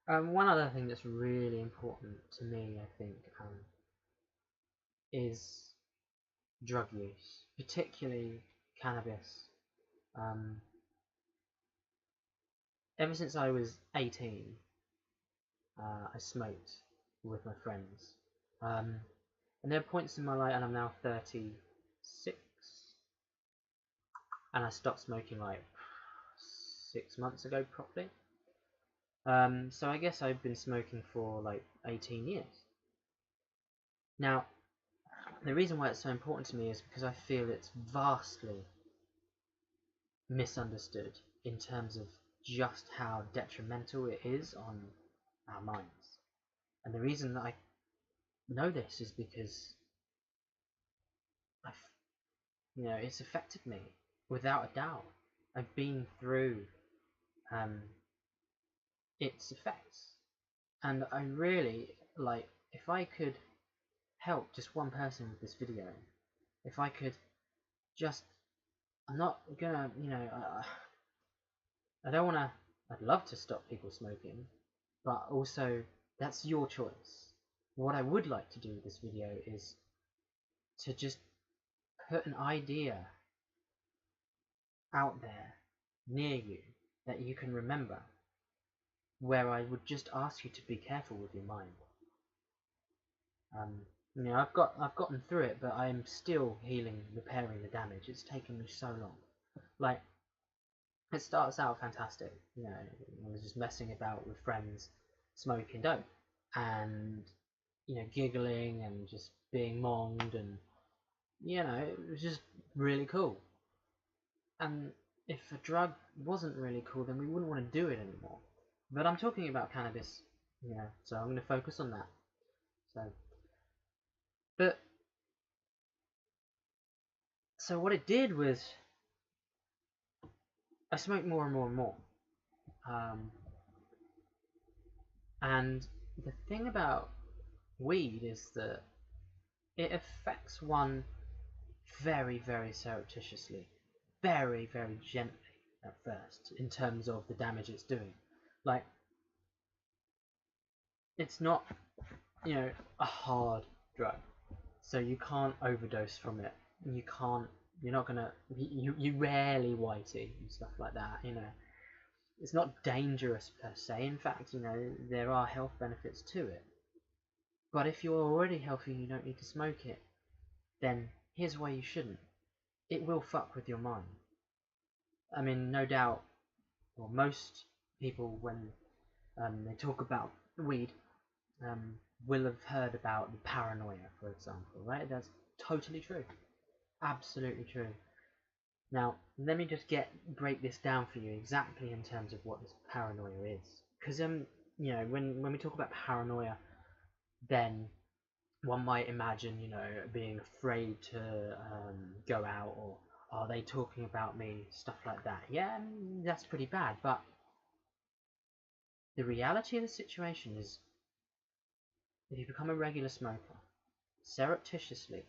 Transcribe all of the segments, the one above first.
One other thing that's really important to me, I think, is drug use, particularly cannabis. Um, Ever since I was 18, I smoked with my friends. Um, and there are points in my life, and I'm now 36, and I stopped smoking like 6 months ago properly. So I guess I've been smoking for like 18 years. Now, the reason why it's so important to me is because I feel it's vastly misunderstood in terms of just how detrimental it is on our minds. And the reason that I know this is because I've, it's affected me without a doubt. I've been through um, its effects, and I really like if I could help just one person with this video. If I could just, I'm not gonna, I don't wanna. I'd love to stop people smoking, but also that's your choice. What I would like to do with this video is to just put an idea out there near you that you can remember, where I would just ask you to be careful with your mind. I've gotten through it, but I am still healing, repairing the damage. It's taken me so long. Like, it starts out fantastic. I was just messing about with friends, smoking dope, and giggling and just being monged, and it was just really cool. And if a drug wasn't really cool, then we wouldn't want to do it anymore. But I'm talking about cannabis, so I'm going to focus on that. But so what it did was I smoked more and more and more. And the thing about weed is that it affects one very, very surreptitiously, very, very gently at first, in terms of the damage it's doing. Like, it's not, a hard drug, so you can't overdose from it. You're not gonna, you rarely whitey and stuff like that. It's not dangerous per se. In fact, there are health benefits to it. But if you're already healthy and you don't need to smoke it, then here's why you shouldn't. It will fuck with your mind. I mean, no doubt, well, most people, when they talk about weed, will have heard about the paranoia, for example, right? That's totally true. Absolutely true. Now, let me just break this down for you exactly in terms of what this paranoia is. Because, when we talk about paranoia, then one might imagine, being afraid to go out, or are they talking about me, stuff like that. Yeah, that's pretty bad, but the reality of the situation is, if you become a regular smoker, surreptitiously,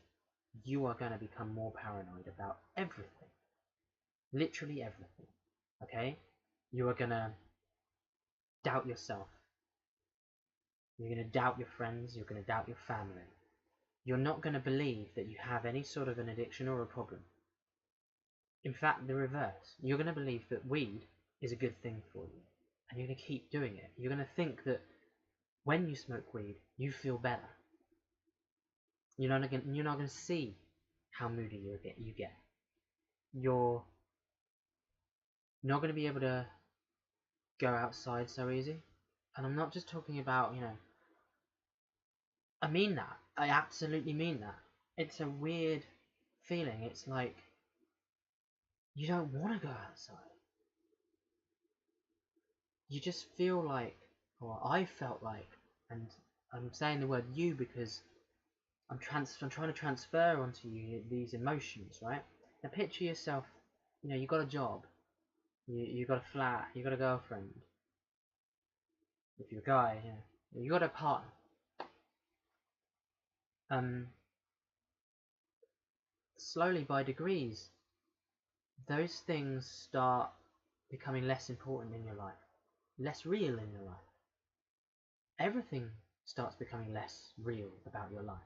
you are going to become more paranoid about everything. Literally everything. Okay? You are going to doubt yourself. You're going to doubt your friends. You're going to doubt your family. You're not going to believe that you have any sort of an addiction or a problem. In fact, the reverse. You're going to believe that weed is a good thing for you, and you're going to keep doing it. You're going to think that when you smoke weed, you feel better. You're not going to see how moody you get. You're not going to be able to go outside so easy. And I'm not just talking about, I mean that. I absolutely mean that. It's a weird feeling. It's like you don't want to go outside. You just feel like, or I felt like, and I'm saying the word you because I'm trying to transfer onto you these emotions, right? Now picture yourself, you got a job, you got a flat, you got a girlfriend. If you're a guy, you got a partner. Slowly, by degrees, those things start becoming less important in your life, less real in your life. everything starts becoming less real about your life.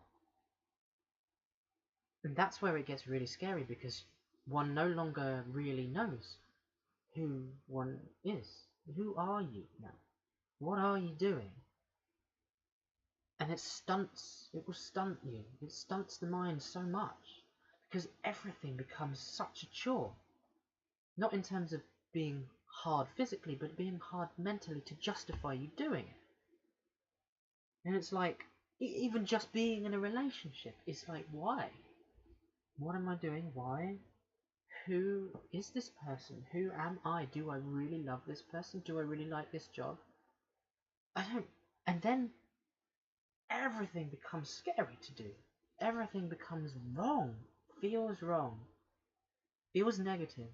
And that's where it gets really scary, because one no longer really knows who one is. Who are you now? What are you doing? And it will stunt you. It stunts the mind so much, because everything becomes such a chore. Not in terms of being hard physically, but being hard mentally to justify you doing it. And it's like, even just being in a relationship, it's like, why? What am I doing? Why? Who is this person? Who am I? Do I really love this person? Do I really like this job? I don't. And then everything becomes scary to do. Everything becomes wrong. Feels negative.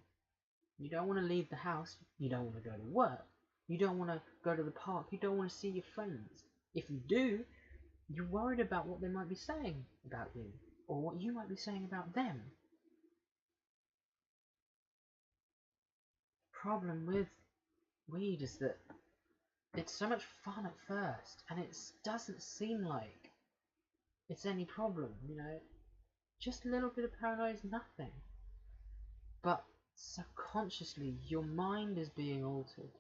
You don't want to leave the house. You don't want to go to work. You don't want to go to the park. You don't want to see your friends. If you do, you're worried about what they might be saying about you, or what you might be saying about them. Problem with weed is that it's so much fun at first, and it doesn't seem like it's any problem, just a little bit of paranoia is nothing. But subconsciously, your mind is being altered.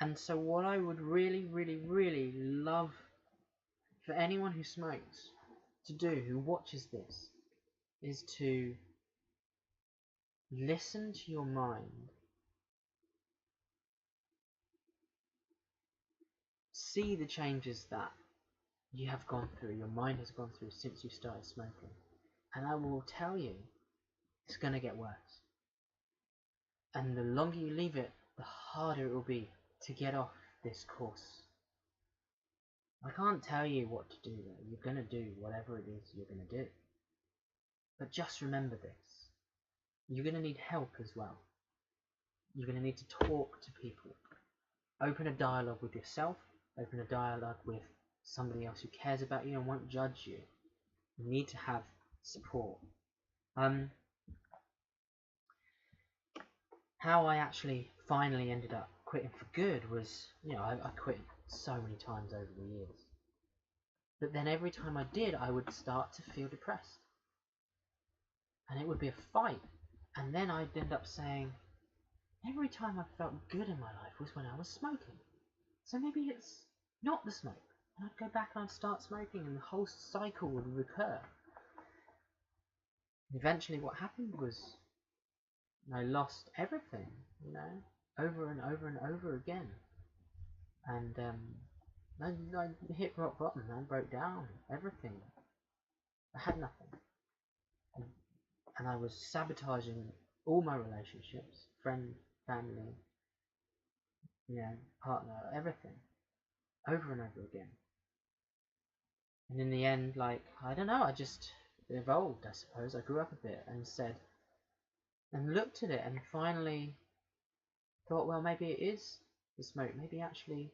And so what I would really, really, really love for anyone who smokes to do, who watches this, is to listen to your mind. See the changes that you have gone through, your mind has gone through since you started smoking. And I will tell you, it's going to get worse. And the longer you leave it, the harder it will be to get off this course. I can't tell you what to do though. You're going to do whatever it is you're going to do. But just remember this. You're going to need help as well. You're going to need to talk to people. Open a dialogue with yourself. Open a dialogue with somebody else who cares about you and won't judge you. You need to have support. How I actually finally ended up quitting for good was, I quit so many times over the years. But then every time I did, I would start to feel depressed. And it would be a fight. And then I'd end up saying, every time I felt good in my life was when I was smoking. So maybe it's not the smoke. And I'd go back and I'd start smoking, and the whole cycle would recur. Eventually what happened was I lost everything, over and over and over again. And I hit rock bottom, I broke down, everything. I had nothing. And I was sabotaging all my relationships, friend, family, partner, everything, over and over again. And in the end, I don't know, I just evolved, I suppose. I grew up a bit and looked at it and finally thought, well, maybe it is the smoke. Maybe actually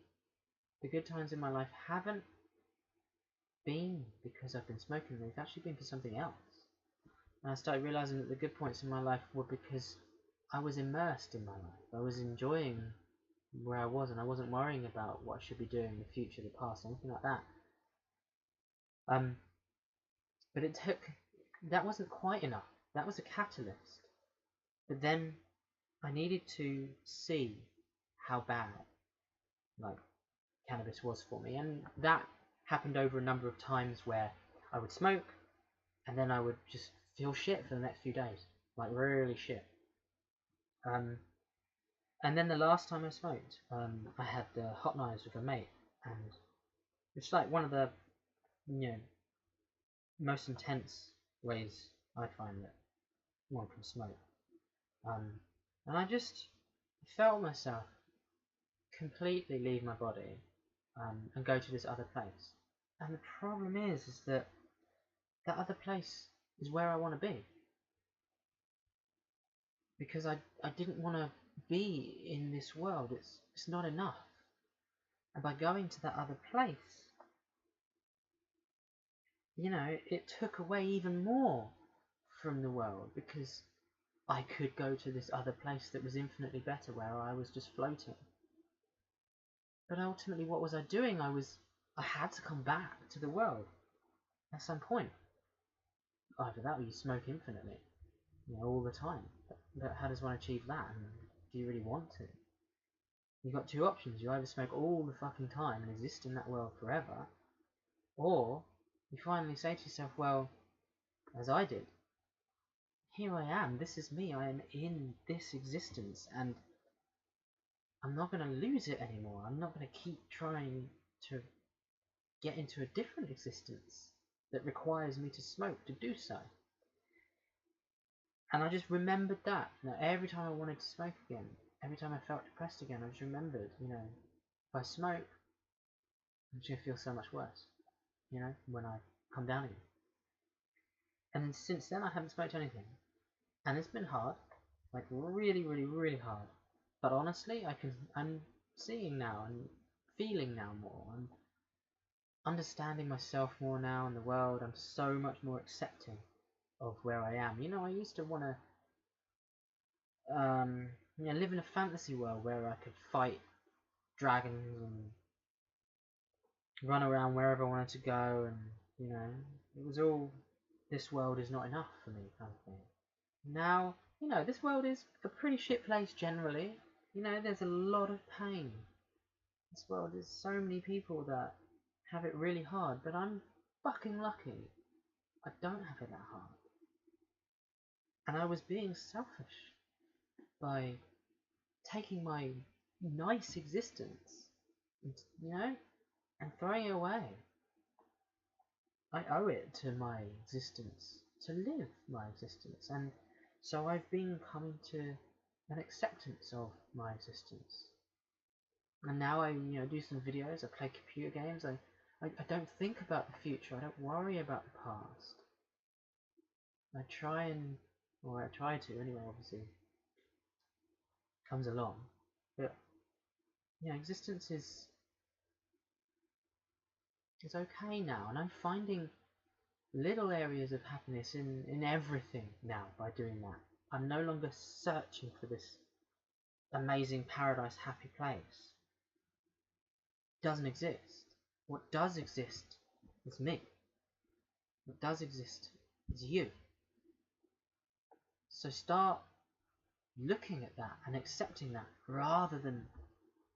the good times in my life haven't been because I've been smoking. They've actually been for something else. And I started realizing that the good points in my life were because I was immersed in my life. I was enjoying where I was, and I wasn't worrying about what I should be doing in the future, the past, anything like that. But that wasn't quite enough. That was a catalyst. But then I needed to see how bad, cannabis was for me. And that happened over a number of times where I would smoke, and then I would just feel shit for the next few days. Really shit. And then the last time I smoked, I had the hot knives with a mate, and it's one of the, most intense ways I find that one can smoke. And I just felt myself completely leave my body, and go to this other place. And the problem is that that other place is where I want to be. Because I didn't want to be in this world. It's not enough. And by going to that other place, it took away even more from the world, because I could go to this other place that was infinitely better, where I was just floating. But ultimately, what was I doing? I had to come back to the world at some point. Either that or you smoke infinitely, all the time. But how does one achieve that? And do you really want to? You've got two options. You either smoke all the fucking time and exist in that world forever, or you finally say to yourself, well, as I did, here I am, this is me, I am in this existence, and I'm not going to lose it anymore. I'm not going to keep trying to get into a different existence that requires me to smoke to do so. And I just remembered that. Every time I wanted to smoke again, every time I felt depressed again, I just remembered, if I smoke, I'm just going to feel so much worse, when I come down again. And since then, I haven't smoked anything. And it's been hard, like really, really, really hard. But honestly, I'm seeing now and feeling now more. I'm understanding myself more now in the world. I'm so much more accepting of where I am. I used to want to live in a fantasy world where I could fight dragons and run around wherever I wanted to go, and it was all, this world is not enough for me kind of thing. Now, this world is a pretty shit place generally. There's a lot of pain. This world is so many people that have it really hard, but I'm fucking lucky. I don't have it that hard. And I was being selfish by taking my nice existence, and throwing it away. I owe it to my existence to live my existence, and so I've been coming to an acceptance of my existence. And now I do some videos, I play computer games, I don't think about the future, I don't worry about the past. I try to anyway, obviously. Comes along. But existence is okay now, and I'm finding little areas of happiness in everything now by doing that. I'm no longer searching for this amazing paradise happy place. It doesn't exist. What does exist is me. What does exist is you. So start looking at that and accepting that rather than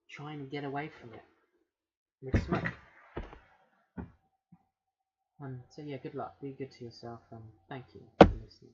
trying to get away from it with smoke. So yeah, good luck. Be good to yourself, and thank you for listening.